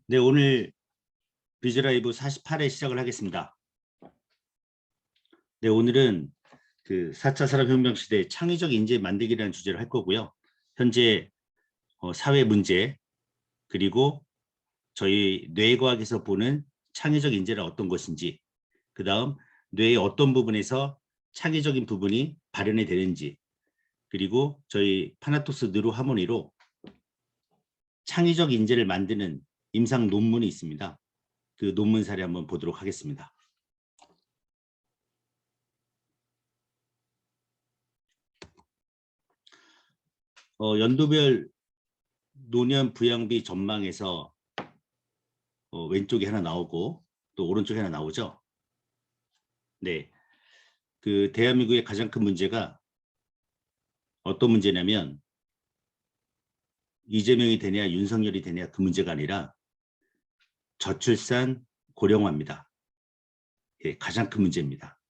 네, 오늘 비즈라이브 48회 시작을 하겠습니다. 네, 오늘은 그 4차 산업혁명 시대 창의적 인재 만들기라는 주제를 할 거고요. 현재 사회 문제, 그리고 저희 뇌과학에서 보는 창의적 인재는 어떤 것인지, 그 다음 뇌의 어떤 부분에서 창의적인 부분이 발현이 되는지, 그리고 저희 파나토스 느로 하모니로 창의적 인재를 만드는 임상 논문이 있습니다. 그 논문 사례 한번 보도록 하겠습니다. 연도별 노년 부양비 전망에서 왼쪽에 하나 나오고 또 오른쪽에 하나 나오죠. 네, 그 대한민국의 가장 큰 문제가 어떤 문제냐면 이재명이 되냐 윤석열이 되냐 그 문제가 아니라 저출산 고령화입니다. 예, 가장 큰 문제입니다.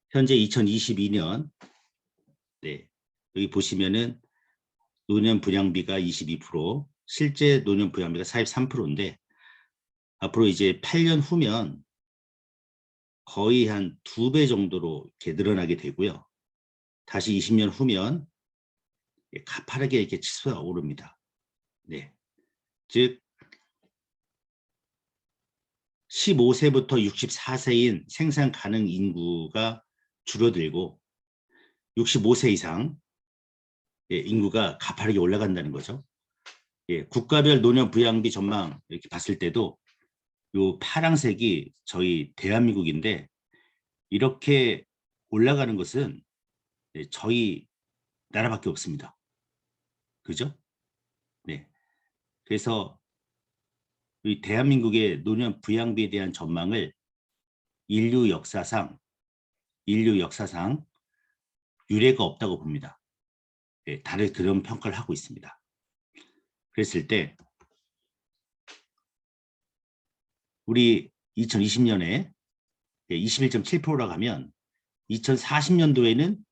현재 2022년 네, 여기 보시면은 노년 분양비가 22%, 실제 노년 분양비가 43%인데 앞으로 이제 8년 후면 거의 한 2배 정도로 이렇게 늘어나게 되고요. 다시 20년 후면 가파르게 이렇게 치솟아 오릅니다. 네. 즉 15세부터 64세인 생산 가능 인구가 줄어들고 65세 이상 인구가 가파르게 올라간다는 거죠. 국가별 노년 부양비 전망 이렇게 봤을 때도 요 파란색이 저희 대한민국인데 이렇게 올라가는 것은 저희 나라밖에 없습니다. 그죠? 네. 그래서 이 대한민국의 노년 부양비에 대한 전망을 인류 역사상 유례가 없다고 봅니다. 다들 그런 평가를 하고 있습니다. 그랬을 때 우리 2020년에 21.7%라고 하면 2040년도에는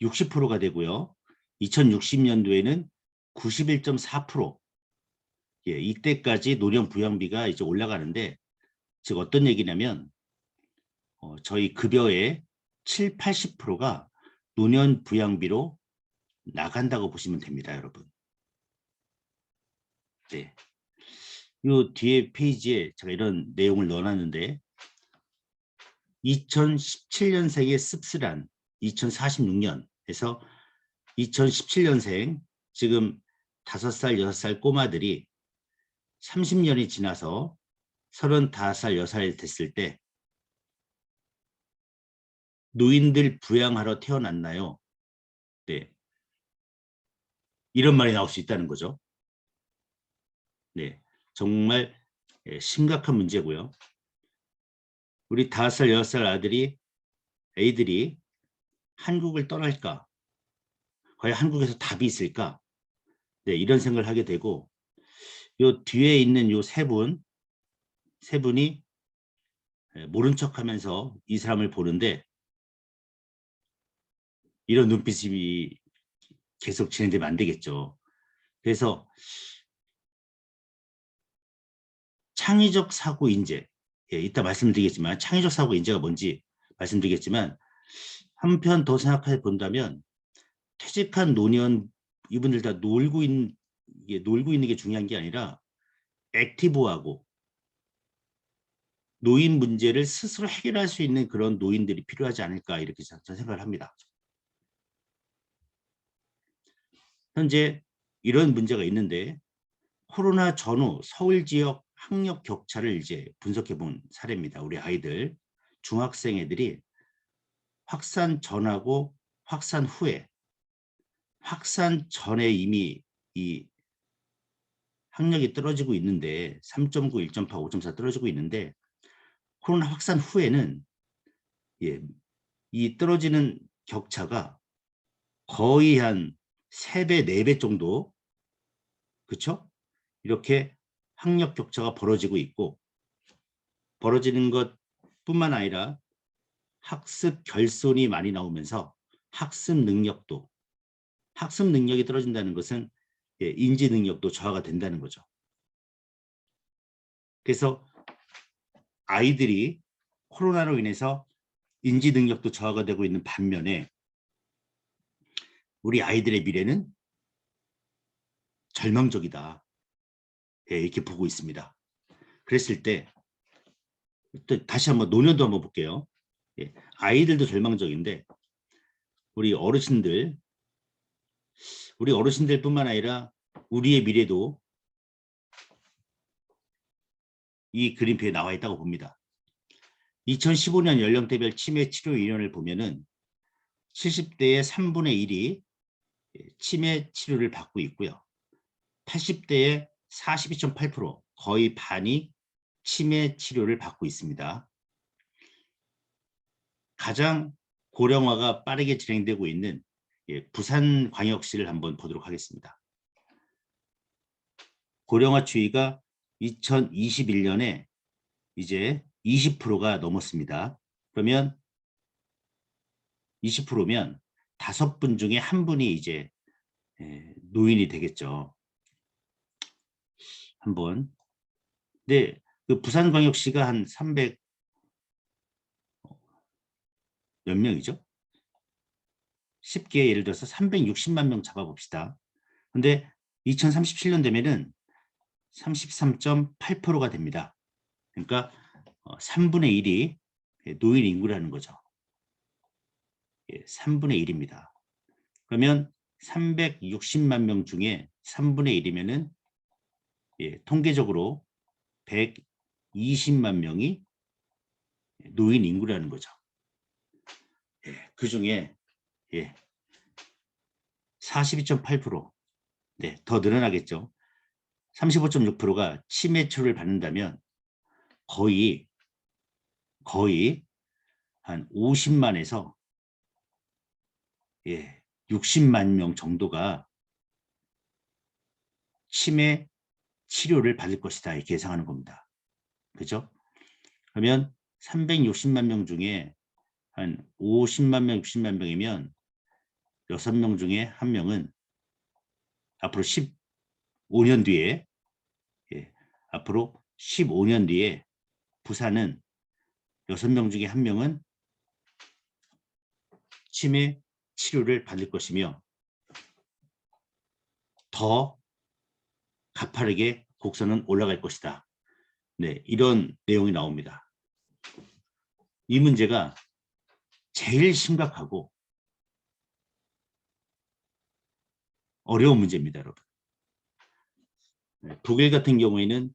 60%가 되고요. 2060년도에는 91.4%. 이때까지 노령 부양비가 이제 올라가는데 즉 어떤 얘기냐면 저희 급여의 7, 80%가 노년 부양비로 나간다고 보시면 됩니다, 여러분. 네. 이 뒤에 페이지에 제가 이런 내용을 넣어놨는데 2017년생의 씁쓸한 2046년에서 2017년생 지금 5살, 6살 꼬마들이 30년이 지나서 35살, 6살 됐을 때 노인들 부양하러 태어났나요? 네. 이런 말이 나올 수 있다는 거죠. 네. 정말 심각한 문제고요. 우리 5살, 6살 애들이 한국을 떠날까? 과연 한국에서 답이 있을까? 네, 이런 생각을 하게 되고 요 뒤에 있는 요 세 분이 모른 척하면서 이 사람을 보는데 이런 눈빛이 계속 진행되면 안 되겠죠. 그래서 창의적 사고 인재, 이따 말씀드리겠지만 창의적 사고 인재가 뭔지 말씀드리겠지만 한편 더 생각해 본다면 퇴직한 노년 이분들 다 놀고 있는 게 중요한 게 아니라 액티브하고 노인 문제를 스스로 해결할 수 있는 그런 노인들이 필요하지 않을까 이렇게 저는 생각을 합니다. 현재 이런 문제가 있는데 코로나 전후 서울 지역 학력 격차를 이제 분석해 본 사례입니다. 우리 아이들 중학생 애들이 확산 전하고 확산 후에 확산 전에 이미 이 학력이 떨어지고 있는데 3.9, 1.8, 5.4 떨어지고 있는데 코로나 확산 후에는 이 떨어지는 격차가 거의 한 3배, 4배 정도 그렇죠? 이렇게 학력 격차가 벌어지고 있고 벌어지는 것뿐만 아니라 학습 결손이 많이 나오면서 학습 능력이 떨어진다는 것은 인지 능력도 저하가 된다는 거죠. 그래서 아이들이 코로나로 인해서 인지 능력도 저하가 되고 있는 반면에 우리 아이들의 미래는 절망적이다. 예, 이렇게 보고 있습니다. 그랬을 때 또 다시 한번 노년도 한번 볼게요. 예, 아이들도 절망적인데 우리 어르신들뿐만 아니라 우리의 미래도 이 그림표에 나와 있다고 봅니다. 2015년 연령대별 치매 치료 인원을 보면은 70대의 3분의 1이 치매 치료를 받고 있고요. 80대의 42.8%, 거의 반이 치매 치료를 받고 있습니다. 가장 고령화가 빠르게 진행되고 있는 부산광역시를 한번 보도록 하겠습니다. 고령화 추이가 2021년에 이제 20%가 넘었습니다. 그러면 20%면 5분 중에 1분이 이제 노인이 되겠죠. 한번. 근데 그 부산광역시가 한 300 몇 명이죠? 쉽게 예를 들어서 360만 명 잡아봅시다. 근데 2037년 되면은 33.8%가 됩니다. 그러니까 3분의 1이 노인 인구라는 거죠. 3분의 1입니다. 그러면 360만 명 중에 3분의 1이면은 통계적으로 120만 명이 노인 인구라는 거죠. 그 중에 42.8%, 더 늘어나겠죠. 35.6%가 치매 치료를 받는다면 거의 한 50만에서 60만 명 정도가 치매 치료를 받을 것이다 이렇게 예상하는 겁니다. 그죠? 그러면 360만 명 중에 한 50만 명, 60만 명이면 6명 중에 1명은 앞으로 15년 뒤에 앞으로 15년 뒤에 부산은 6명 중에 1명은 치매 치료를 받을 것이며 더 가파르게 곡선은 올라갈 것이다. 이런 내용이 나옵니다. 이 문제가 제일 심각하고 어려운 문제입니다, 여러분. 독일 같은 경우에는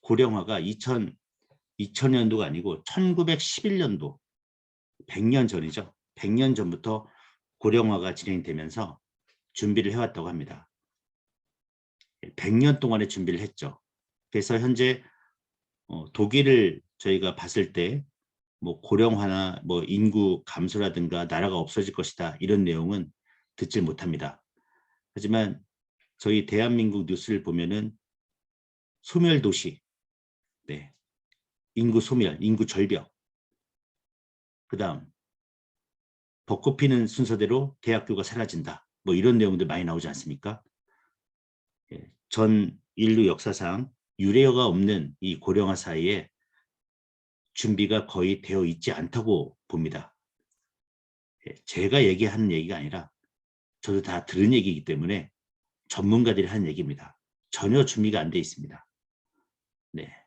고령화가 2000년도가 아니고 1911년도 100년 전이죠. 100년 전부터 고령화가 진행되면서 준비를 해왔다고 합니다. 100년 동안의 준비를 했죠. 그래서 현재 독일을 저희가 봤을 때 뭐 고령화나 뭐 인구 감소라든가 나라가 없어질 것이다 이런 내용은 듣질 못합니다. 하지만 저희 대한민국 뉴스를 보면은 소멸도시, 인구 소멸, 인구 절벽, 그 다음 벚꽃 피는 순서대로 대학교가 사라진다. 뭐 이런 내용들 많이 나오지 않습니까? 전 인류 역사상 유례가 없는 이 고령화 사이에 준비가 거의 되어 있지 않다고 봅니다. 제가 얘기하는 얘기가 아니라 저도 다 들은 얘기이기 때문에 전문가들이 하는 얘기입니다. 전혀 준비가 안 돼 있습니다.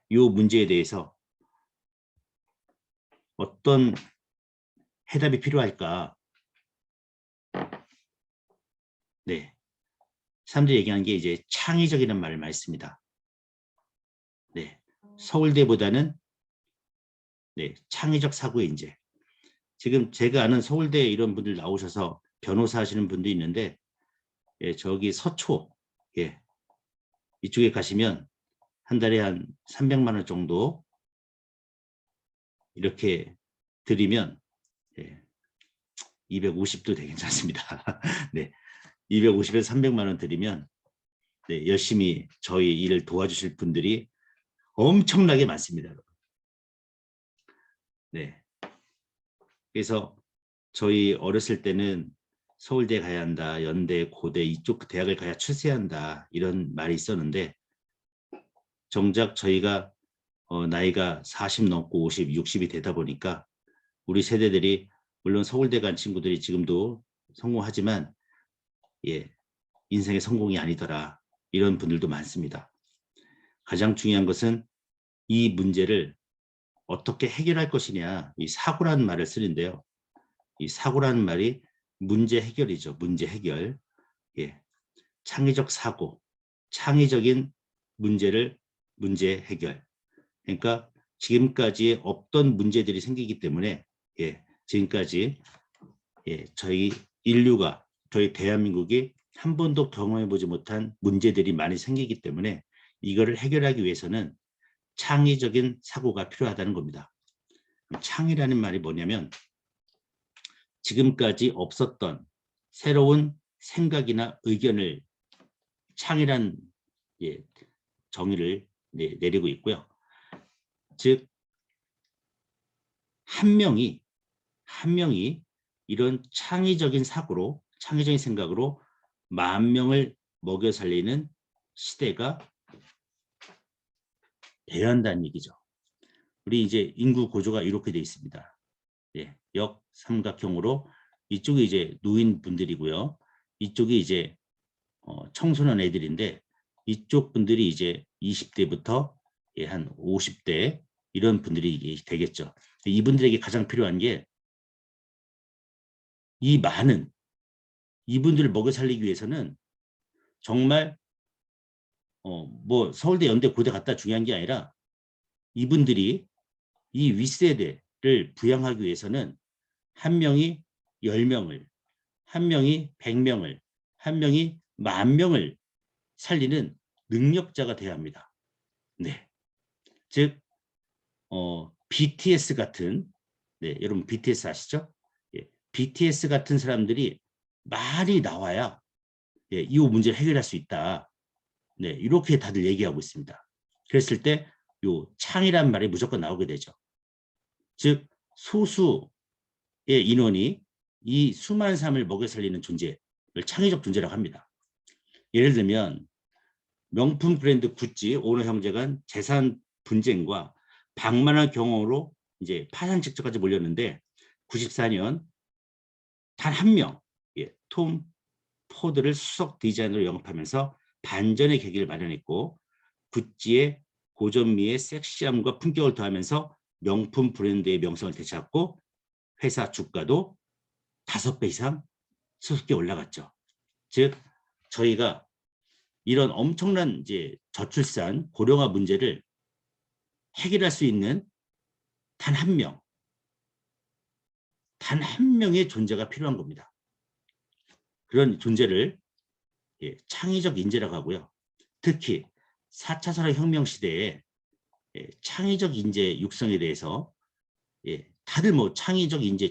이 문제에 대해서 어떤 해답이 필요할까? 사람들이 얘기하는 게 이제 창의적이라는 말을 많이 씁니다. 서울대보다는 창의적 사고의 인재. 지금 제가 아는 서울대 이런 분들 나오셔서 변호사 하시는 분도 있는데 저기 서초 이쪽에 가시면 한 달에 한 300만 원 정도 이렇게 드리면 250도 되게 괜찮습니다. 250에서 300만 원 드리면 열심히 저희 일을 도와주실 분들이 엄청나게 많습니다. 그래서 저희 어렸을 때는 서울대 가야 한다, 연대, 고대 이쪽 대학을 가야 출세한다 이런 말이 있었는데 정작 저희가 나이가 40 넘고 50, 60이 되다 보니까 우리 세대들이 물론 서울대 간 친구들이 지금도 성공하지만 예, 인생의 성공이 아니더라. 이런 분들도 많습니다. 가장 중요한 것은 이 문제를 어떻게 해결할 것이냐. 이 사고라는 말을 쓰는데요. 이 사고라는 말이 문제 해결이죠. 문제 해결. 예, 창의적 사고, 창의적인 문제를 문제 해결. 그러니까 지금까지 없던 문제들이 생기기 때문에 예, 지금까지 저희 인류가 저희 대한민국이 한 번도 경험해보지 못한 문제들이 많이 생기기 때문에 이거를 해결하기 위해서는 창의적인 사고가 필요하다는 겁니다. 창의라는 말이 뭐냐면 지금까지 없었던 새로운 생각이나 의견을 창의란 정의를 내리고 있고요. 즉 한 명이 이런 창의적인 사고로 창의적인 생각으로 10,000명을 먹여 살리는 시대가 돼야 한다는 얘기죠. 우리 이제 인구 구조가 이렇게 돼 있습니다. 역삼각형으로 이쪽이 이제 노인분들이고요. 이쪽이 이제 청소년 애들인데 이쪽 분들이 이제 20대부터 한 50대 이런 분들이 되겠죠. 이분들에게 가장 필요한 게 이 많은 이분들을 먹여 살리기 위해서는 정말 뭐 서울대, 연대, 고대 갔다 중요한 게 아니라 이분들이 이 윗세대를 부양하기 위해서는 한 명이 10명을, 한 명이 100명을, 한 명이 10,000명을 살리는 능력자가 돼야 합니다. 네, 즉 BTS 같은 여러분 BTS 아시죠? BTS 같은 사람들이 많이 나와야 이 문제를 해결할 수 있다. 이렇게 다들 얘기하고 있습니다. 그랬을 때 요 창이란 말이 무조건 나오게 되죠. 즉 소수의 인원이 이 수많은 사람을 먹여 살리는 존재를 창의적 존재라고 합니다. 예를 들면 명품 브랜드 구찌 오너 형제가 재산 분쟁과 방만한 경험으로 이제 파산 직전까지 몰렸는데 94년 단 한 명, 톰 포드를 수석 디자이너로 영업하면서 반전의 계기를 마련했고 구찌의 고전미의 섹시함과 품격을 더하면서 명품 브랜드의 명성을 되찾고 회사 주가도 5배 이상 수습게 올라갔죠. 즉 저희가 이런 엄청난 이제 저출산 고령화 문제를 해결할 수 있는 단 한 명, 단 한 명의 존재가 필요한 겁니다. 그런 존재를 창의적 인재라고 하고요. 특히 4차 산업혁명 시대에 창의적 인재 육성에 대해서 다들 뭐 창의적 인재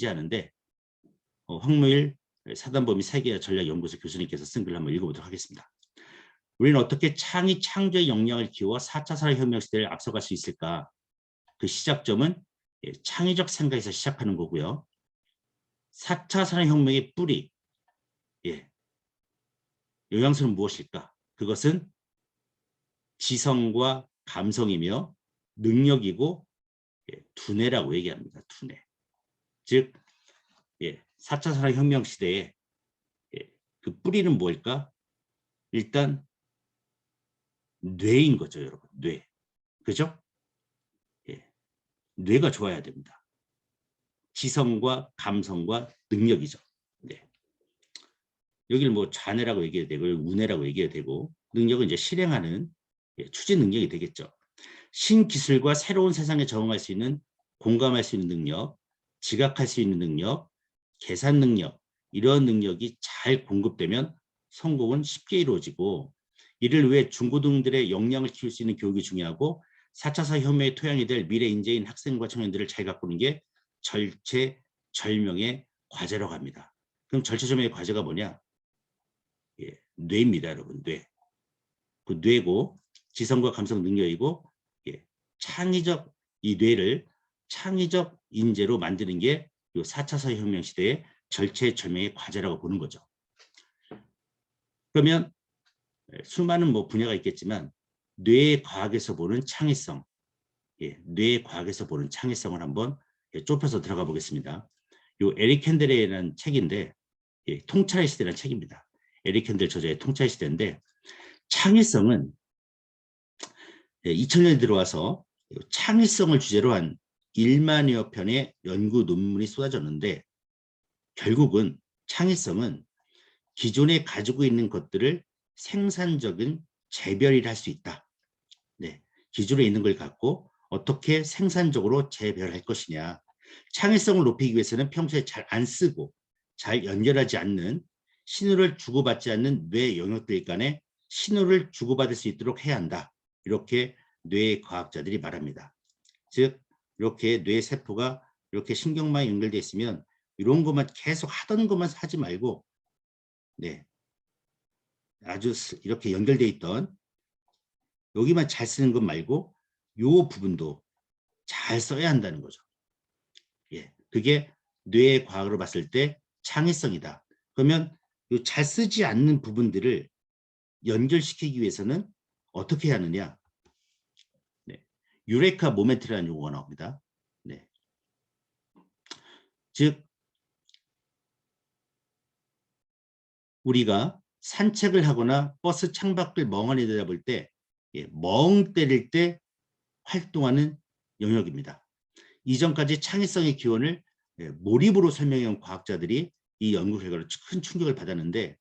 하는데 황무일 사단법인 세계화 전략연구소 교수님께서 쓴 글을 한번 읽어보도록 하겠습니다. 우리는 어떻게 창조의 역량을 키워 4차 산업혁명 시대를 앞서갈 수 있을까? 그 시작점은 창의적 생각에서 시작하는 거고요. 4차 산업혁명의 뿌리, 영양소는 무엇일까? 그것은 지성과 감성이며 능력이고 두뇌라고 얘기합니다. 두뇌. 즉 4차 산업혁명 시대에 그 뿌리는 뭘까? 일단 뇌인 거죠, 여러분. 뇌. 그죠? 뇌가 좋아야 됩니다. 지성과 감성과 능력이죠. 여기를 뭐 자뇌라고 얘기해도 되고 우뇌라고 얘기해도 되고 능력은 이제 실행하는 추진 능력이 되겠죠. 신기술과 새로운 세상에 적응할 수 있는 공감할 수 있는 능력, 지각할 수 있는 능력, 계산 능력 이런 능력이 잘 공급되면 성공은 쉽게 이루어지고 이를 위해 중고등들의 역량을 키울 수 있는 교육이 중요하고 4차 산업혁명의 토양이 될 미래 인재인 학생과 청년들을 잘 가꾸는 게 절체절명의 과제라고 합니다. 그럼 절체절명의 과제가 뭐냐? 뇌입니다, 여러분. 뇌. 그 뇌고 지성과 감성 능력이고 창의적 이 뇌를 창의적 인재로 만드는 게 이 4차 산업혁명 시대의 절체절명의 과제라고 보는 거죠. 그러면 수많은 뭐 분야가 있겠지만 뇌과학에서 보는 창의성 뇌과학에서 보는 창의성을 한번 좁혀서 들어가 보겠습니다. 요 에릭 핸델이라는 책인데 통찰의 시대라는 책입니다. 에릭 핸델 저자의 통찰의 시대인데 창의성은 2000년에 들어와서 창의성을 주제로 한 1만여 편의 연구 논문이 쏟아졌는데 결국은 창의성은 기존에 가지고 있는 것들을 생산적인 재별을 할 수 있다. 네, 기존에 있는 걸 갖고 어떻게 생산적으로 재별할 것이냐. 창의성을 높이기 위해서는 평소에 잘 안 쓰고 잘 연결하지 않는 신호를 주고받지 않는 뇌 영역들 간에 신호를 주고받을 수 있도록 해야 한다. 이렇게 뇌과학자들이 말합니다. 즉 이렇게 뇌세포가 이렇게 신경망에 연결되어 있으면 이런 것만 계속 하던 것만 하지 말고 아주 이렇게 연결되어 있던 여기만 잘 쓰는 것 말고 요 부분도 잘 써야 한다는 거죠. 그게 뇌과학으로 봤을 때 창의성이다. 그러면 요 잘 쓰지 않는 부분들을 연결시키기 위해서는 어떻게 해야 하느냐. 유레카 모멘트라는 용어가 나옵니다. 즉 우리가 산책을 하거나 버스 창밖을 멍하니 내다볼 때 멍 때릴 때 활동하는 영역입니다. 이전까지 창의성의 기원을 몰입으로 설명해온 과학자들이 이 연구 결과로 큰 충격을 받았는데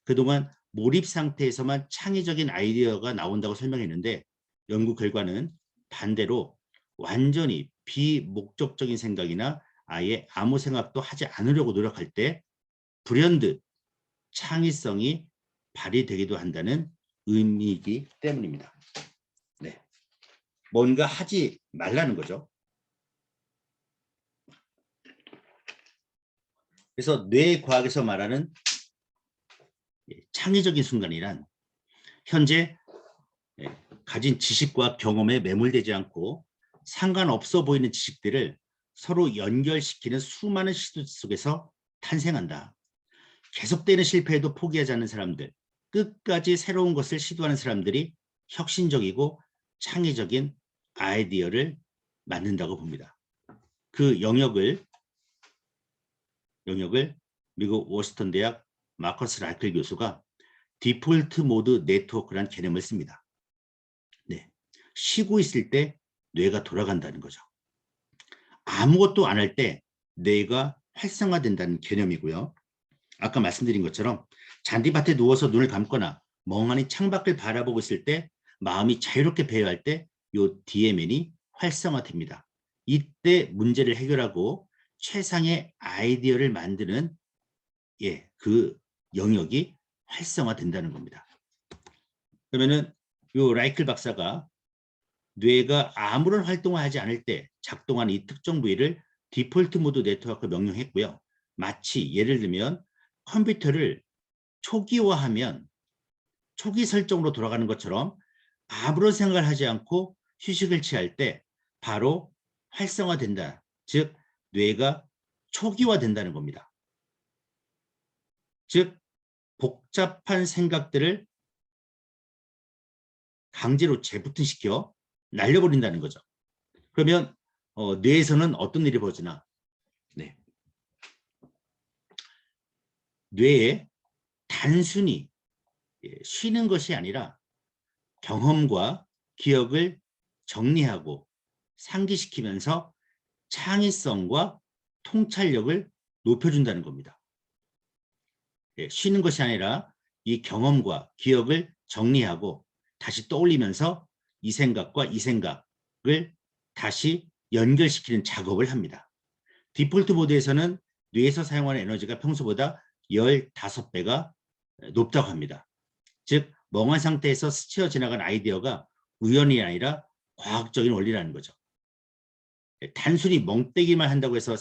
그동안 몰입 상태에서만 창의적인 아이디어가 나온다고 설명했는데 연구 결과는 반대로 완전히 비목적적인 생각이나 아예 아무 생각도 하지 않으려고 노력할 때 불현듯 창의성이 발휘되기도 한다는 의미이기 때문입니다. 뭔가 하지 말라는 거죠. 그래서 뇌과학에서 말하는 창의적인 순간이란 현재 가진 지식과 경험에 매몰되지 않고 상관없어 보이는 지식들을 서로 연결시키는 수많은 시도 속에서 탄생한다. 계속되는 실패에도 포기하지 않는 사람들, 끝까지 새로운 것을 시도하는 사람들이 혁신적이고 창의적인 아이디어를 만든다고 봅니다. 그 영역을 미국 워싱턴 대학 마커스 라이클 교수가 디폴트 모드 네트워크라는 개념을 씁니다. 쉬고 있을 때 뇌가 돌아간다는 거죠. 아무것도 안 할 때 뇌가 활성화된다는 개념이고요. 아까 말씀드린 것처럼 잔디밭에 누워서 눈을 감거나 멍하니 창밖을 바라보고 있을 때 마음이 자유롭게 배회할 때 이 DMN이 활성화됩니다. 이때 문제를 해결하고 최상의 아이디어를 만드는 그 영역이 활성화된다는 겁니다. 그러면은 요 라이클 박사가 뇌가 아무런 활동을 하지 않을 때 작동하는 이 특정 부위를 디폴트 모드 네트워크 명령했고요. 마치 예를 들면 컴퓨터를 초기화하면 초기 설정으로 돌아가는 것처럼 아무런 생각을 하지 않고 휴식을 취할 때 바로 활성화된다. 즉 뇌가 초기화된다는 겁니다. 즉 복잡한 생각들을 강제로 재부팅시켜 날려버린다는 거죠. 그러면 뇌에서는 어떤 일이 벌어지나? 뇌에 단순히 쉬는 것이 아니라 경험과 기억을 정리하고 상기시키면서 창의성과 통찰력을 높여준다는 겁니다. 쉬는 것이 아니라 이 경험과 기억을 정리하고 다시 떠올리면서 이 생각과 이 생각을 다시 연결시키는 작업을 합니다. 디폴트 모드에서는 뇌에서 사용하는 에너지가 평소보다 15배가 높다고 합니다. 즉 멍한 상태에서 스쳐 지나간 아이디어가 우연이 아니라 과학적인 원리라는 거죠. 단순히 멍때기만 한다고 해서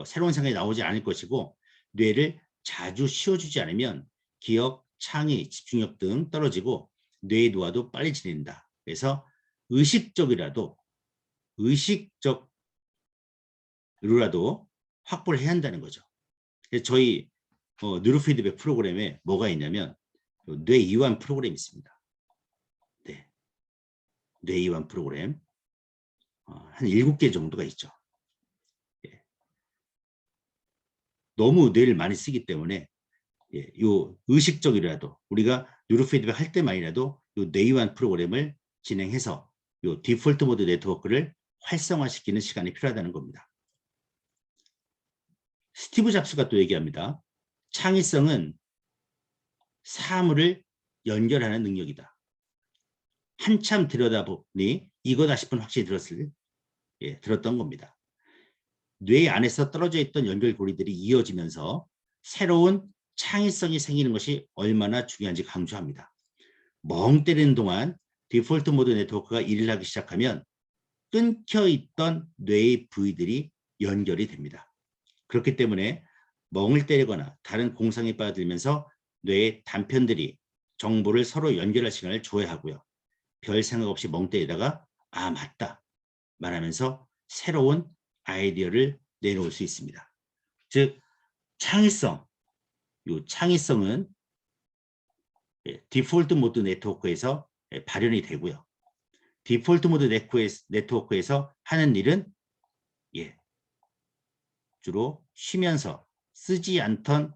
새로운 생각이 나오지 않을 것이고 뇌를 자주 쉬어주지 않으면 기억, 창의, 집중력 등 떨어지고 뇌의 노화도 빨리 진행된다. 그래서 의식적으로라도 확보를 해야 한다는 거죠. 저희 뉴로피드백 프로그램에 뭐가 있냐면 뇌이완 프로그램이 있습니다. 뇌이완 프로그램. 한 7개 정도가 있죠. 예. 너무 뇌를 많이 쓰기 때문에 요 의식적이라도 우리가 뉴로 피드백 할 때만이라도 요 뇌이완 프로그램을 진행해서 요 디폴트 모드 네트워크를 활성화시키는 시간이 필요하다는 겁니다. 스티브 잡스가 또 얘기합니다. 창의성은 사물을 연결하는 능력이다. 한참 들여다보니 이거다 싶은 확신이 들었던 겁니다. 뇌 안에서 떨어져 있던 연결고리들이 이어지면서 새로운 창의성이 생기는 것이 얼마나 중요한지 강조합니다. 멍 때리는 동안 디폴트 모드 네트워크가 일을 하기 시작하면 끊겨 있던 뇌의 부위들이 연결이 됩니다. 그렇기 때문에 멍을 때리거나 다른 공상에 빠져들면서 뇌의 단편들이 정보를 서로 연결할 시간을 줘야 하고요. 별 생각 없이 멍 때리다가 아 맞다 말하면서 새로운 아이디어를 내놓을 수 있습니다. 즉 창의성, 이 창의성은 디폴트 모드 네트워크에서 발현이 되고요. 디폴트 모드 네트워크에서 하는 일은 주로 쉬면서 쓰지 않던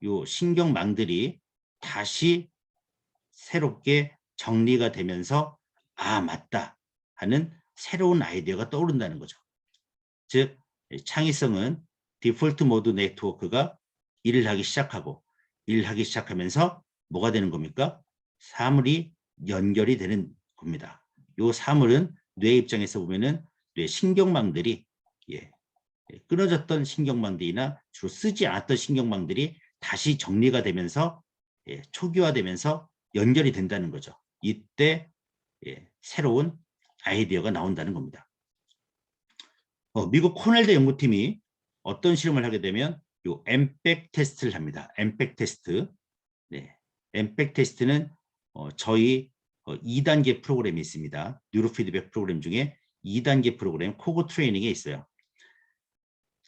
요 신경망들이 다시 새롭게 정리가 되면서 아 맞다 하는 새로운 아이디어가 떠오른다는 거죠. 즉 창의성은 디폴트 모드 네트워크가 일을 하기 시작하면서 뭐가 되는 겁니까? 사물이 연결이 되는 겁니다. 요 사물은 뇌 입장에서 보면은 뇌 신경망들이 끊어졌던 신경망들이나 주로 쓰지 않았던 신경망들이 다시 정리가 되면서 초기화되면서 연결이 된다는 거죠. 이때 새로운 아이디어가 나온다는 겁니다. 미국 코넬대 연구팀이 어떤 실험을 하게 되면 요 엠팩 테스트를 합니다. 엠팩 테스트. 네. 엠팩 테스트는 저희 2단계 프로그램이 있습니다. 뉴로 피드백 프로그램 중에 2단계 프로그램 코고 트레이닝에 있어요.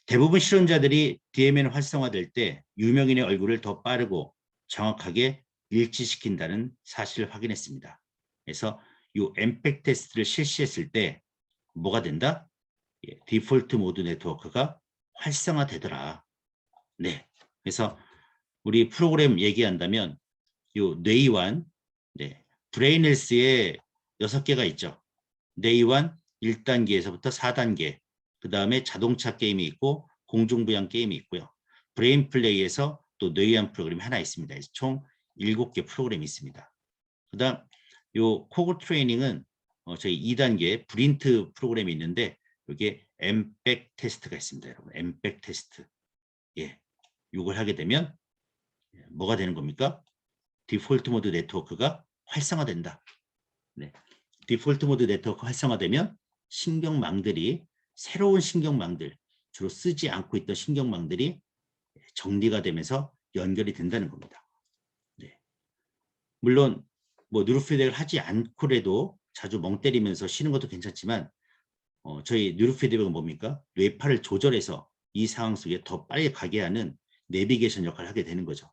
대부분 실험자들이 DMN 활성화될 때 유명인의 얼굴을 더 빠르고 정확하게 일치시킨다는 사실을 확인했습니다. 그래서 이 엠팩 테스트를 실시했을 때 뭐가 된다? 디폴트 모드 네트워크가 활성화되더라. 네. 그래서 우리 프로그램 얘기한다면 요 뇌이완, 브레인헬스에 6개가 있죠. 뇌이완 1단계에서부터 4단계, 그 다음에 자동차 게임이 있고 공중부양 게임이 있고요. 브레인 플레이에서 또 뇌이완 프로그램이 하나 있습니다. 그래서 총 7개 프로그램이 있습니다. 그 다음 요 코고 트레이닝은 저희 2단계 브린트 프로그램이 있는데 여기에 엠팩 테스트가 있습니다. 여러분 엠팩 테스트. 이걸 하게 되면 뭐가 되는 겁니까? 디폴트 모드 네트워크가 활성화된다. 네. 디폴트 모드 네트워크 활성화되면 신경망들이 새로운 신경망들, 주로 쓰지 않고 있던 신경망들이 정리가 되면서 연결이 된다는 겁니다. 네. 물론 뭐 뉴로피드백을 하지 않고라도 자주 멍 때리면서 쉬는 것도 괜찮지만 저희 뉴로피드백은 뭡니까? 뇌파를 조절해서 이 상황 속에 더 빨리 가게 하는 내비게이션 역할을 하게 되는 거죠.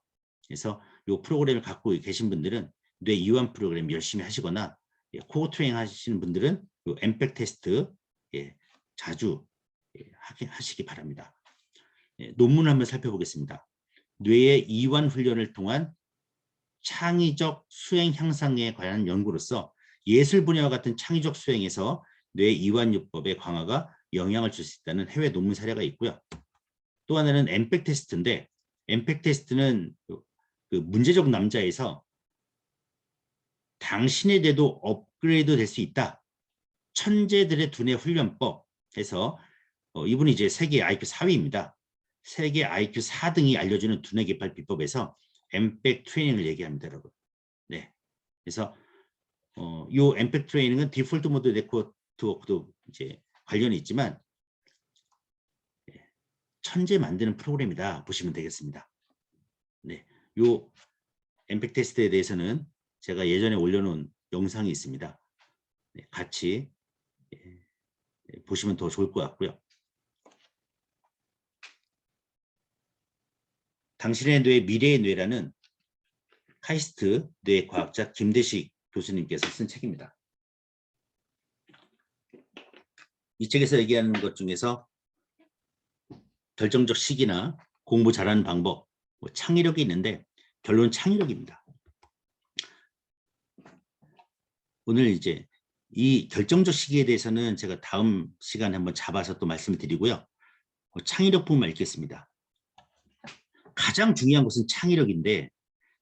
그래서 이 프로그램을 갖고 계신 분들은 뇌 이완 프로그램 열심히 하시거나 코어 트레이닝 하시는 분들은 이 엠팩 테스트 자주 하시기 바랍니다. 논문을 한번 살펴보겠습니다. 뇌의 이완 훈련을 통한 창의적 수행 향상에 관한 연구로서 예술 분야와 같은 창의적 수행에서 뇌 이완요법의 강화가 영향을 줄 수 있다는 해외 논문 사례가 있고요. 또 하나는 엠팩 테스트인데 엠팩 테스트는 그 문제적 남자에서 당신의 뇌도 업그레이드 될 수 있다. 천재들의 두뇌 훈련법 해서 이분이 이제 세계 IQ 4위입니다. 세계 IQ 4등이 알려주는 두뇌 개발 비법에서 엠팩 트레이닝을 얘기합니다, 여러분. 네. 그래서 이 엠팩 트레이닝은 디폴트 모드 네트워크도 이제 관련이 있지만 천재 만드는 프로그램이다 보시면 되겠습니다. 네. 요 엠팩 테스트에 대해서는 제가 예전에 올려놓은 영상이 있습니다. 네, 같이 보시면 더 좋을 것 같고요. 당신의 뇌, 미래의 뇌라는 카이스트 뇌과학자 김대식 교수님께서 쓴 책입니다. 이 책에서 얘기하는 것 중에서 결정적 시기나 공부 잘하는 방법, 뭐 창의력이 있는데 결론은 창의력입니다. 오늘 이제 이 결정적 시기에 대해서는 제가 다음 시간에 한번 잡아서 또 말씀을 드리고요. 창의력 부분만 읽겠습니다. 가장 중요한 것은 창의력인데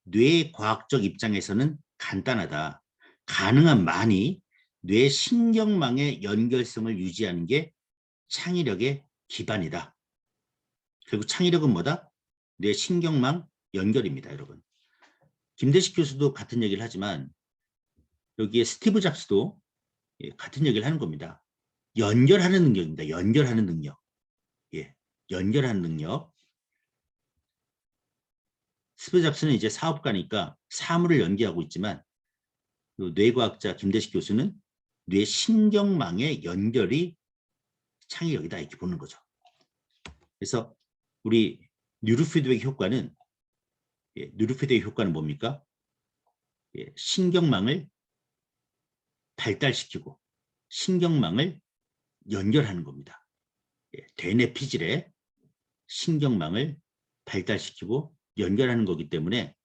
뇌 과학적 입장에서는 간단하다. 가능한 많이 뇌 신경망의 연결성을 유지하는 게 창의력의 기반이다. 결국 창의력은 뭐다? 뇌 신경망 연결입니다, 여러분. 김대식 교수도 같은 얘기를 하지만 여기에 스티브 잡스도 같은 얘기를 하는 겁니다. 연결하는 능력입니다. 연결하는 능력. 예, 연결하는 능력. 스티브 잡스는 이제 사업가니까 사물을 연기하고 있지만 뇌과학자 김대식 교수는 뇌 신경망의 연결이 창의력이다 이렇게 보는 거죠. 그래서 우리 뉴로피드백 효과는 뉴로피드백 효과는 뭡니까? 신경망을 발달시키고 신경망을 연결하는 겁니다. 대뇌 피질에 신경망을 발달시키고 연결하는 거기 때문에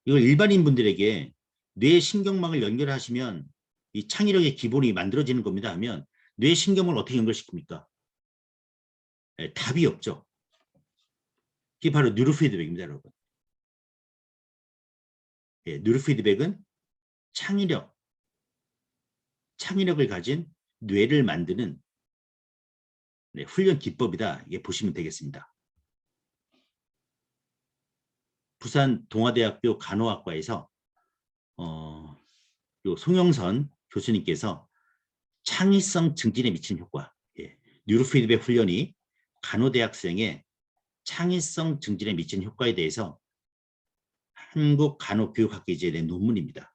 이걸 일반인 분들에게 뇌 신경망을 연결하시면 이 창의력의 기본이 만들어지는 겁니다 하면 뇌 신경을 어떻게 연결시킵니까? 답이 없죠. 이게 바로 뉴로피드백입니다, 여러분. 뉴로피드백은 창의력을 가진 뇌를 만드는 훈련 기법이다. 이게 보시면 되겠습니다. 부산 동아대학교 간호학과에서 송영선 교수님께서 창의성 증진에 미치는 효과, 뉴로피드백 훈련이 간호대학생의 창의성 증진에 미치는 효과에 대해서 한국간호교육학회지에 낸 논문입니다.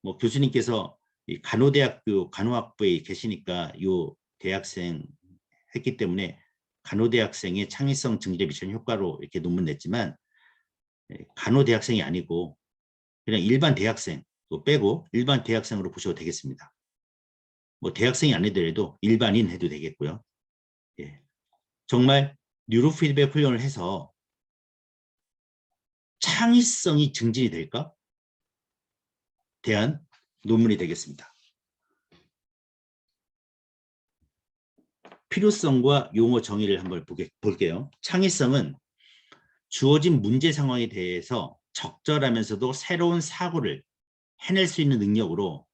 뭐 교수님께서 간호대학교 간호학부에 계시니까 이 대학생 했기 때문에 간호대학생의 창의성 증진에 미치는 효과로 이렇게 논문 냈지만 간호대학생이 아니고 그냥 일반 대학생 빼고 일반 대학생으로 보셔도 되겠습니다. 뭐 대학생이 아니더라도 일반인 해도 되겠고요. 정말 뉴로피드백 훈련을 해서 창의성이 증진이 될까? 대한 논문이 되겠습니다. 필요성과 용어 정의를 한번 볼게요. 창의성은 주어진 문제 상황에 대해서 적절하면서도 새로운 사고를 해낼 수 있는 능력으로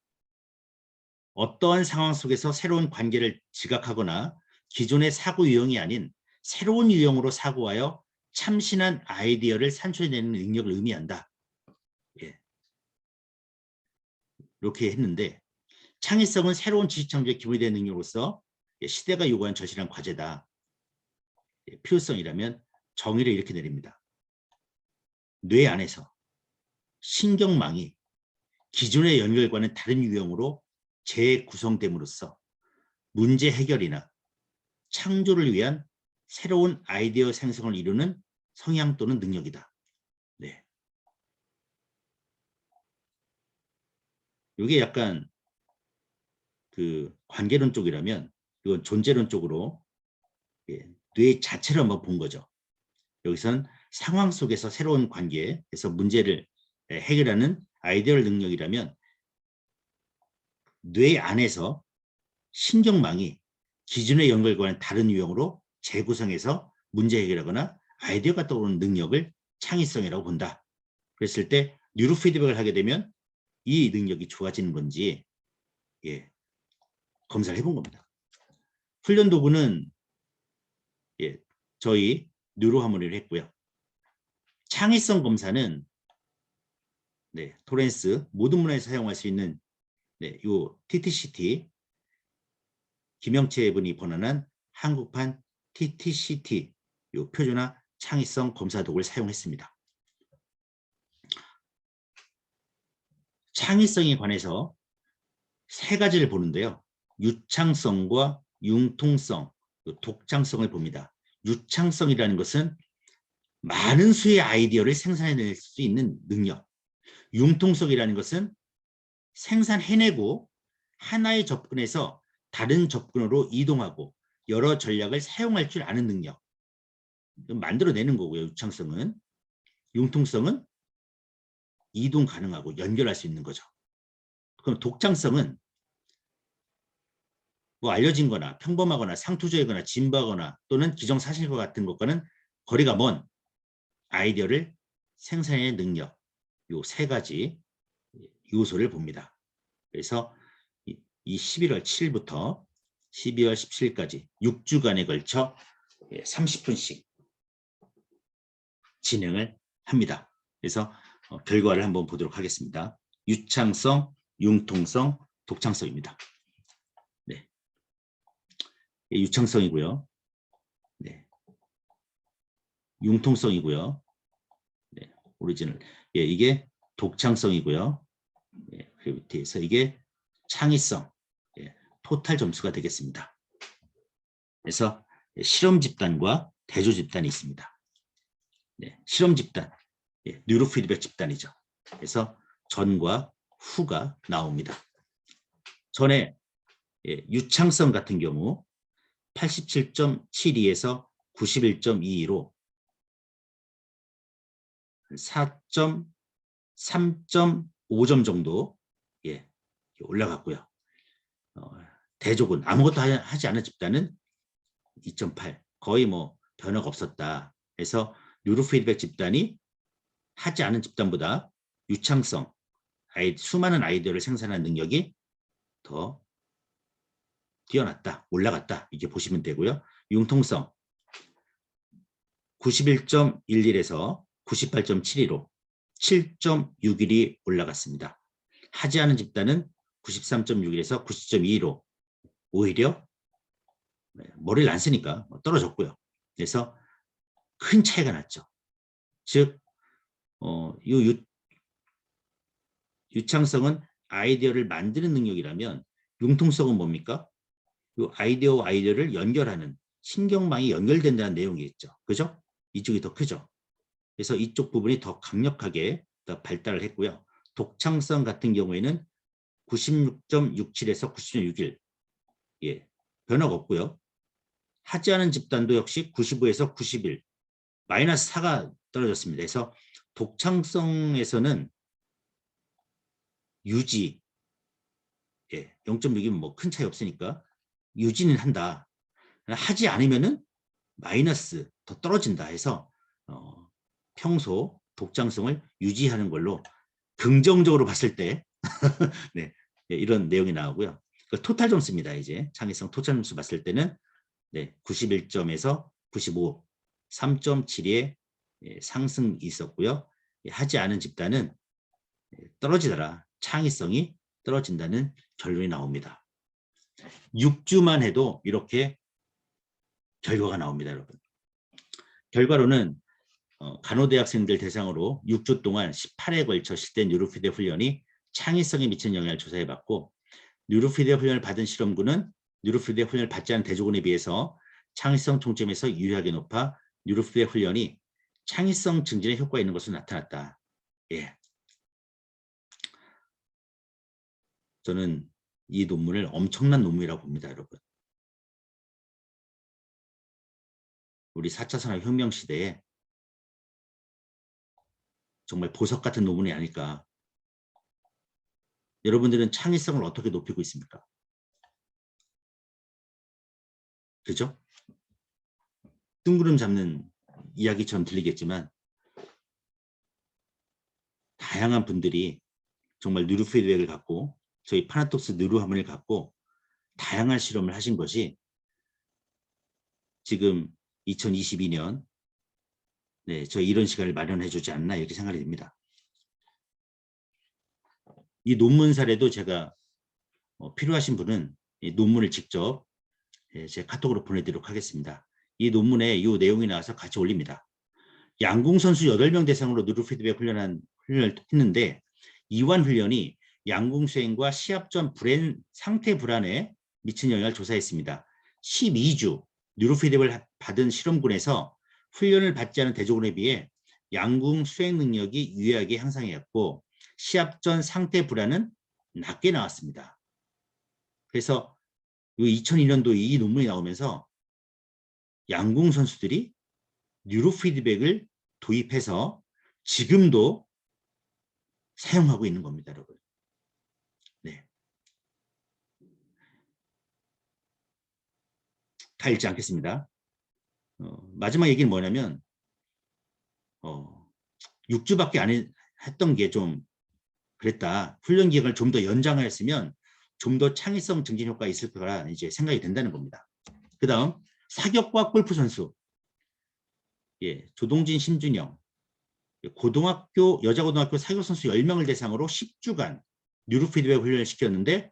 어떠한 상황 속에서 새로운 관계를 지각하거나 기존의 사고 유형이 아닌 새로운 유형으로 사고하여 참신한 아이디어를 산출해내는 능력을 의미한다. 이렇게 했는데 창의성은 새로운 지식 창조의 기본이 되는 능력으로서 시대가 요구한 절실한 과제다. 필요성이라면 정의를 이렇게 내립니다. 뇌 안에서 신경망이 기존의 연결과는 다른 유형으로 재구성됨으로써 문제 해결이나 창조를 위한 새로운 아이디어 생성을 이루는 성향 또는 능력이다. 네. 이게 약간 그 관계론 쪽이라면 이건 존재론 쪽으로 뇌 자체를 한번 본 거죠. 여기서는 상황 속에서 새로운 관계에서 문제를 해결하는 아이디어 능력이라면 뇌 안에서 신경망이 기존의 연결과는 다른 유형으로 재구성해서 문제 해결하거나 아이디어가 떠오르는 능력을 창의성이라고 본다. 그랬을 때 뉴로피드백을 하게 되면 이 능력이 좋아지는 건지 검사를 해본 겁니다. 훈련 도구는 저희 뉴로하모니를 했고요. 창의성 검사는 토렌스 모든 문화에서 사용할 수 있는 요 TTCT 김영채 분이 번안한 한국판 TTCT 요 표준화 창의성 검사 도구를 사용했습니다. 창의성에 관해서 세 가지를 보는데요. 유창성과 융통성, 독창성을 봅니다. 유창성이라는 것은 많은 수의 아이디어를 생산해낼 수 있는 능력. 융통성이라는 것은 생산해내고 하나의 접근에서 다른 접근으로 이동하고 여러 전략을 사용할 줄 아는 능력. 만들어내는 거고요. 유창성은. 융통성은 이동 가능하고 연결할 수 있는 거죠. 그럼 독창성은 뭐 알려진 거나 평범하거나 상투적이거나 진부하거나 또는 기정사실과 같은 것과는 거리가 먼 아이디어를 생산해낼 능력, 요 세 가지 요소를 봅니다. 그래서 이 11월 7일부터 12월 17일까지 6주간에 걸쳐 30분씩 진행을 합니다. 그래서 결과를 한번 보도록 하겠습니다. 유창성, 융통성, 독창성입니다. 네. 유창성이고요. 네. 융통성이고요. 네. 오리지널. 예, 이게 독창성이고요. 예, 그리고 밑에서 이게 창의성, 예, 토탈 점수가 되겠습니다. 그래서 실험 집단과 대조 집단이 있습니다. 네, 실험 집단, 예, 뉴로 피드백 집단이죠. 그래서 전과 후가 나옵니다. 전에 예, 유창성 같은 경우 87.72에서 91.22로 3.5점 정도 예, 올라갔고요. 대조군 아무것도 하지 않은 집단은 2.8 거의 뭐 변화가 없었다. 그래서 뉴로 피드백 집단이 하지 않은 집단보다 유창성, 수많은 아이디어를 생산하는 능력이 더 뛰어났다, 올라갔다 이렇게 보시면 되고요. 융통성 91.11에서 98.72로 7.61이 올라갔습니다. 하지 않은 집단은 93.61에서 90.22로 오히려 머리를 안 쓰니까 떨어졌고요. 그래서 큰 차이가 났죠. 즉 유창성은 아이디어를 만드는 능력이라면 융통성은 뭡니까? 이 아이디어와 아이디어를 연결하는 신경망이 연결된다는 내용이겠죠. 그죠? 이쪽이 더 크죠. 그래서 이쪽 부분이 더 강력하게 더 발달을 했고요. 독창성 같은 경우에는 96.67에서 90.61 예, 변화가 없고요. 하지 않은 집단도 역시 95에서 91 마이너스 4가 떨어졌습니다. 그래서 독창성에서는 유지 예, 0.6이면 뭐 큰 차이 없으니까 유지는 한다. 하지 않으면은 마이너스 더 떨어진다 해서 평소 독창성을 유지하는 걸로 긍정적으로 봤을 때 네, 이런 내용이 나오고요. 토탈 점수입니다. 이제 창의성 토탈 점수 봤을 때는 네, 91점에서 95, 3.7의 상승이 있었고요. 하지 않은 집단은 떨어지더라. 창의성이 떨어진다는 결론이 나옵니다. 6주만 해도 이렇게 결과가 나옵니다, 여러분. 결과로는 간호대학생들 대상으로 6주 동안 18회에 걸쳐 실된 뉴로피드백 훈련이 창의성에 미치는 영향을 조사해봤고 뉴로피드백 훈련을 받은 실험군은 뉴로피드백 훈련을 받지 않은 대조군에 비해서 창의성 총점에서 유리하게 높아 뉴로피드백 훈련이 창의성 증진에 효과가 있는 것으로 나타났다. 예. 저는 이 논문을 엄청난 논문이라고 봅니다, 여러분. 우리 4차 산업혁명 시대에 정말 보석 같은 논문이 아닐까. 여러분들은 창의성을 어떻게 높이고 있습니까? 그죠? 뜬구름 잡는 이야기처럼 들리겠지만 다양한 분들이 정말 뉴로 피드백을 갖고 저희 파나톡스 뉴로 화면을 갖고 다양한 실험을 하신 것이 지금 2022년 네, 저희 이런 시간을 마련해 주지 않나 이렇게 생각이 듭니다. 이 논문 사례도 제가 필요하신 분은 이 논문을 직접 제 카톡으로 보내드리도록 하겠습니다. 이 논문에 이 내용이 나와서 같이 올립니다. 양궁 선수 8명 대상으로 뉴로 피드백 훈련을 했는데 이완 훈련이 양궁 수행과 시합 전 상태 불안에 미친 영향을 조사했습니다. 12주 뉴로 피드백을 받은 실험군에서 훈련을 받지 않은 대조군에 비해 양궁 수행 능력이 유의하게 향상되었고 시합 전 상태 불안은 낮게 나왔습니다. 그래서 2002년도 이 논문이 나오면서 양궁 선수들이 뉴로피드백을 도입해서 지금도 사용하고 있는 겁니다, 여러분. 네. 다 읽지 않겠습니다. 마지막 얘기는 뭐냐면 6주밖에 안 했던 게 좀 그랬다. 훈련 기간을 좀 더 연장하였으면 좀 더 창의성 증진 효과가 있을 거라 이제 생각이 된다는 겁니다. 그 다음 사격과 골프 선수. 예, 조동진, 심준영. 여자 고등학교 사격 선수 10명을 대상으로 10주간 뉴로피드백 훈련을 시켰는데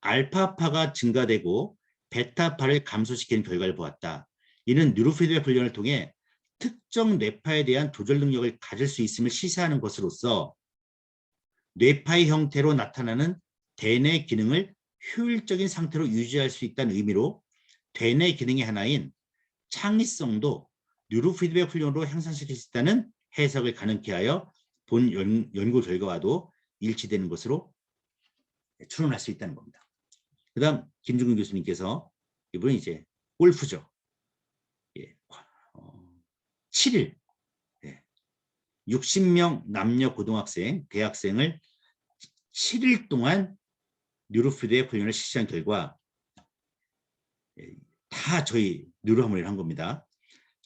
알파파가 증가되고 베타파를 감소시키는 결과를 보았다. 이는 뉴로피드백 훈련을 통해 특정 뇌파에 대한 조절 능력을 가질 수 있음을 시사하는 것으로서 뇌파의 형태로 나타나는 대뇌 기능을 효율적인 상태로 유지할 수 있다는 의미로 대뇌 기능의 하나인 창의성도 뉴로피드백 훈련으로 향상시킬 수 있다는 해석을 가능케 하여 본 연구 결과와도 일치되는 것으로 추론할 수 있다는 겁니다. 그 다음 김중근 교수님께서 이분은 이제 골프죠. 예, 7일 60명 남녀 고등학생, 대학생을 7일 동안 뉴로피드백 훈련을 실시한 결과 다 저희 뉴로하모니를 한 겁니다.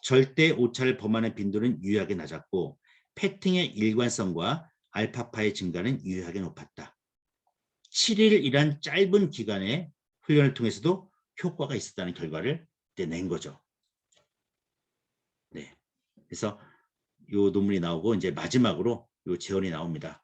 절대 오차를 범하는 빈도는 유의하게 낮았고 패팅의 일관성과 알파파의 증가는 유의하게 높았다. 7일이란 짧은 기간의 훈련을 통해서도 효과가 있었다는 결과를 낸 거죠. 네. 그래서 이 논문이 나오고 이제 마지막으로 이 제언이 나옵니다.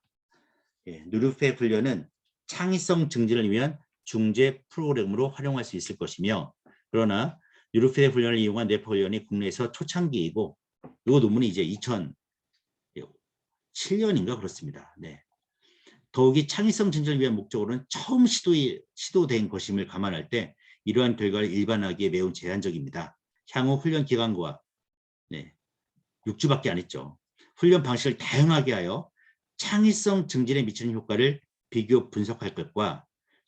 예, 뉴로피드백 훈련은 창의성 증진을 위한 중재 프로그램으로 활용할 수 있을 것이며 그러나 뉴로피드백 훈련을 이용한 뇌파 훈련이 국내에서 초창기이고 이 논문이 이제 2007년인가 그렇습니다. 네. 더욱이 창의성 증진을 위한 목적으로는 처음 시도된 것임을 감안할 때 이러한 결과를 일반화하기에 매우 제한적입니다. 향후 훈련 기간과 6주밖에 안 했죠. 훈련 방식을 다양하게 하여 창의성 증진에 미치는 효과를 비교 분석할 것과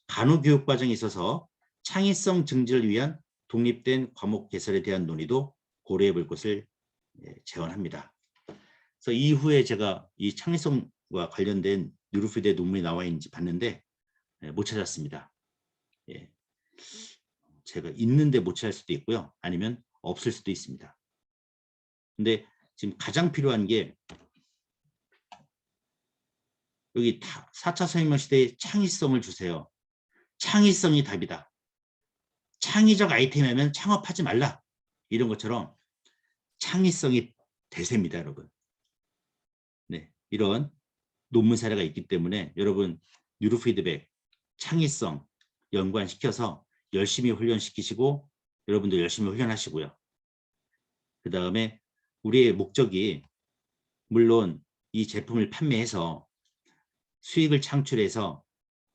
간호교육 과정에 있어서 창의성 증진을 위한 독립된 과목 개설에 대한 논의도 고려해 볼 것을 제언합니다. 그래서 이후에 제가 이 창의성과 관련된 뉴로피드백 논문이 나와 있는지 봤는데 못 찾았습니다. 예. 제가 있는데 못 찾을 수도 있고요. 아니면 없을 수도 있습니다. 근데 지금 가장 필요한 게 여기 4차 산업혁명 시대의 창의성을 주세요. 창의성이 답이다. 창의적 아이템이면 창업하지 말라. 이런 것처럼 창의성이 대세입니다, 여러분. 네, 이런 논문 사례가 있기 때문에 여러분 뉴로피드백, 창의성 연관시켜서 열심히 훈련시키시고 여러분도 열심히 훈련하시고요. 그 다음에 우리의 목적이 물론 이 제품을 판매해서 수익을 창출해서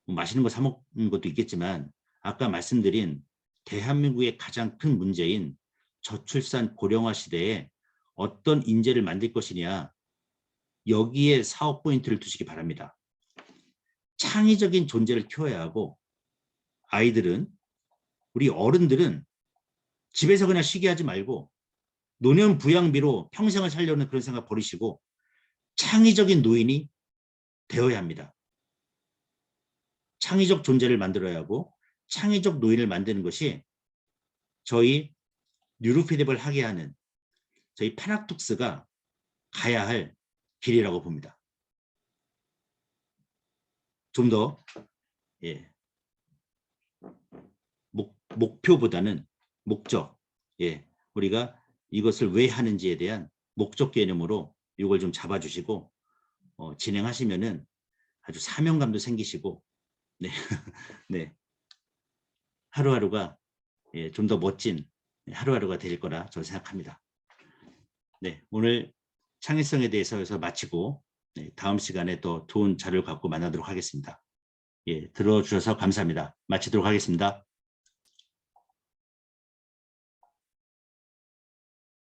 맛있는 거 사 먹는 것도 있겠지만 아까 말씀드린 대한민국의 가장 큰 문제인 저출산 고령화 시대에 어떤 인재를 만들 것이냐 여기에 사업 포인트를 두시기 바랍니다. 창의적인 존재를 키워야 하고 아이들은 우리 어른들은 집에서 그냥 쉬게 하지 말고 노년 부양비로 평생을 살려는 그런 생각 버리시고 창의적인 노인이 되어야 합니다. 창의적 존재를 만들어야 하고 창의적 노인을 만드는 것이 저희 뉴로피드백을 하게 하는 저희 파나톡스가 가야 할 길이라고 봅니다. 좀 더 목표보다는 목적, 우리가 이것을 왜 하는지에 대한 목적 개념으로 이걸 좀 잡아주시고 진행하시면은 아주 사명감도 생기시고 네, 하루하루가 좀 더 멋진 하루하루가 될 거라 저는 생각합니다. 네, 오늘 창의성에 대해서 마치고 다음 시간에 또 좋은 자료를 갖고 만나도록 하겠습니다. 들어주셔서 감사합니다. 마치도록 하겠습니다.